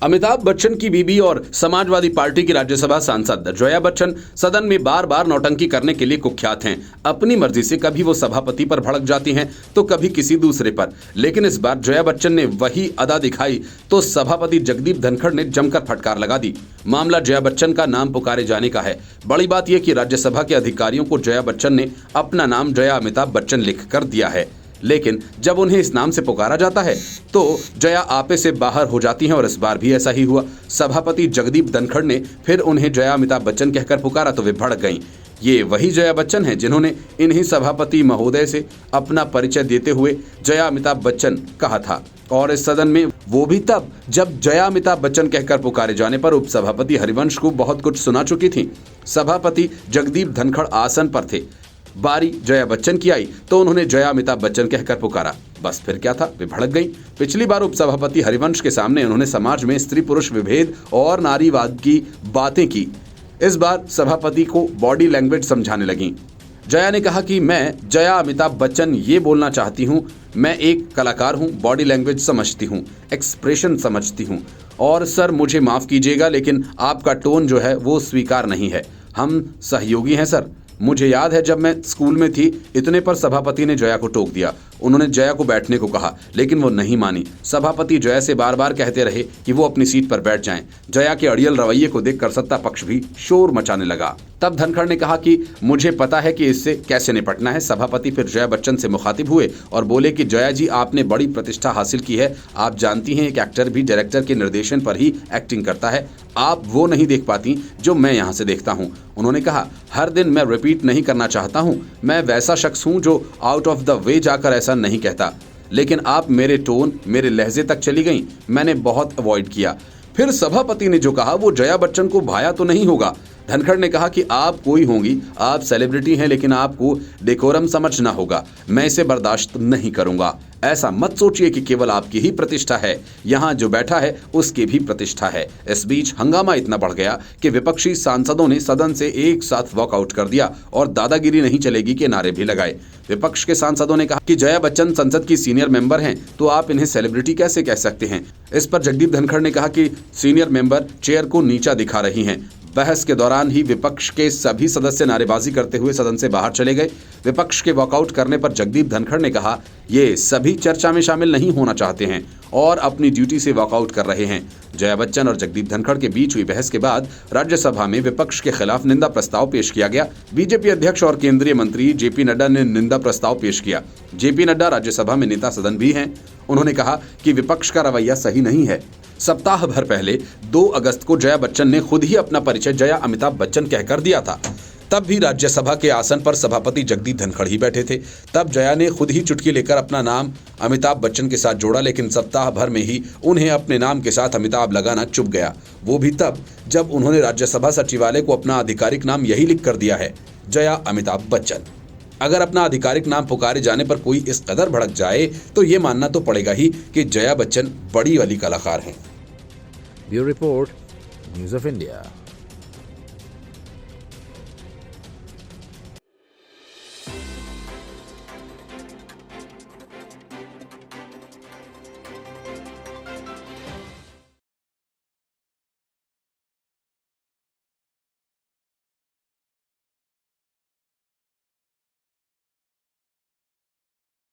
अमिताभ बच्चन की बीबी और समाजवादी पार्टी की राज्यसभा सांसद जया बच्चन सदन में बार बार नौटंकी करने के लिए कुख्यात हैं। अपनी मर्जी से कभी वो सभापति पर भड़क जाती हैं तो कभी किसी दूसरे पर, लेकिन इस बार जया बच्चन ने वही अदा दिखाई तो सभापति जगदीप धनखड़ ने जमकर फटकार लगा दी। मामला जया बच्चन का नाम पुकारे जाने का है। बड़ी बात यह कि राज्यसभा के अधिकारियों को जया बच्चन ने अपना नाम जया अमिताभ बच्चन लिख कर दिया है, लेकिन जब उन्हें इस नाम से पुकारा जाता है तो जया आपे से बाहर हो जाती हैं और इस बार भी ऐसा ही हुआ। सभापति जगदीप धनखड़ ने फिर उन्हें जया अमिताभ बच्चन कहकर पुकारा तो वे भड़क गईं। ये वही जया बच्चन हैं जिन्होंने इन्हीं सभापति महोदय से अपना परिचय देते हुए जया अमिताभ बच्चन कहा था, और इस सदन में वो भी तब जब जया अमिताभ बच्चन कहकर पुकारे जाने पर उपसभापति हरिवंश को बहुत कुछ सुना चुकी थी। सभापति जगदीप धनखड़ आसन पर थे, बारी जया बच्चन की आई तो उन्होंने जया अमिताभ बच्चन कहकर पुकारा। बस फिर क्या था, वे भड़क गईं। पिछली बार उपसभापति हरिवंश के सामने उन्होंने समाज में स्त्री पुरुष विभेद और नारीवाद की बातें की। इस बार सभापति को बॉडी लैंग्वेज समझाने लगीं। जया ने कहा कि मैं जया अमिताभ बच्चन ये बोलना चाहती हूँ, मैं एक कलाकार हूँ, बॉडी लैंग्वेज समझती हूँ, एक्सप्रेशन समझती हूँ, और सर मुझे माफ़ कीजिएगा लेकिन आपका टोन जो है वो स्वीकार नहीं है। हम सहयोगी हैं सर। मुझे याद है जब मैं स्कूल में थी, इतने पर सभापति ने जया को टोक दिया। उन्होंने जया को बैठने को कहा लेकिन वो नहीं मानी। सभापति जया से बार बार कहते रहे कि वो अपनी सीट पर बैठ जाएं। जया के अड़ियल रवैये को देखकर सत्ता पक्ष भी शोर मचाने लगा। तब धनखड़ ने कहा कि मुझे पता है कि इससे कैसे निपटना है। सभापति फिर जया बच्चन से मुखातिब हुए और बोले कि जया जी, आपने बड़ी प्रतिष्ठा हासिल की है। आप जानती हैं एक एक्टर भी डायरेक्टर के निर्देशन पर ही एक्टिंग करता है। आप वो नहीं देख पाती जो मैं यहाँ से देखता हूँ। उन्होंने कहा, हर दिन मैं रिपीट नहीं करना चाहता हूँ। मैं वैसा शख्स हूँ जो आउट ऑफ द वे जाकर ऐसा नहीं कहता, लेकिन आप मेरे टोन, मेरे लहजे तक चली गईं। मैंने बहुत अवॉइड किया। फिर सभापति ने जो कहा वो जया बच्चन को भाया तो नहीं होगा। धनखड़ ने कहा कि आप कोई होंगी, आप सेलिब्रिटी हैं, लेकिन आपको डेकोरम समझना होगा। मैं इसे बर्दाश्त नहीं करूंगा। ऐसा मत सोचिए कि केवल आपकी ही प्रतिष्ठा है, यहाँ जो बैठा है उसकी भी प्रतिष्ठा है। इस बीच हंगामा इतना बढ़ गया कि विपक्षी सांसदों ने सदन से एक साथ वॉकआउट कर दिया और दादागिरी नहीं चलेगी के नारे भी लगाए। विपक्ष के सांसदों ने कहा कि जया बच्चन संसद की सीनियर मेंबर हैं, तो आप इन्हें सेलिब्रिटी कैसे कह सकते हैं। इस पर जगदीप धनखड़ ने कहा कि सीनियर मेंबर चेयर को नीचा दिखा रही हैं। बहस के दौरान ही विपक्ष के सभी सदस्य नारेबाजी करते हुए सदन से बाहर चले गए। विपक्ष के वॉकआउट करने पर जगदीप धनखड़ ने कहा, ये सभी चर्चा में शामिल नहीं होना चाहते हैं और अपनी ड्यूटी से वॉकआउट कर रहे हैं। जया बच्चन और जगदीप धनखड़ के बीच हुई बहस के बाद राज्यसभा में विपक्ष के खिलाफ निंदा प्रस्ताव पेश किया गया। बीजेपी अध्यक्ष और केंद्रीय मंत्री जेपी नड्डा ने निंदा प्रस्ताव पेश किया। जेपी नड्डा राज्यसभा में नेता सदन भी हैं। उन्होंने कहा कि विपक्ष का रवैया सही नहीं है। सप्ताह भर पहले 2 अगस्त को जया बच्चन ने खुद ही अपना परिचय जया अमिताभ बच्चन कहकर दिया था। तब भी राज्यसभा के आसन पर सभापति जगदीप धनखड़ ही बैठे थे। तब जया ने खुद ही चुटकी लेकर अपना नाम अमिताभ बच्चन के साथ जोड़ा, लेकिन सप्ताह भर में ही उन्हें अपने नाम के साथ अमिताभ लगाना चुभ गया। वो भी तब जब उन्होंने राज्यसभा सचिवालय को अपना आधिकारिक नाम यही लिख कर दिया है, जया अमिताभ बच्चन। अगर अपना आधिकारिक नाम पुकारे जाने पर कोई इस कदर भड़क जाए तो ये मानना तो पड़ेगा ही कि जया बच्चन बड़ी वाली कलाकार हैं। Bureau report, news of India.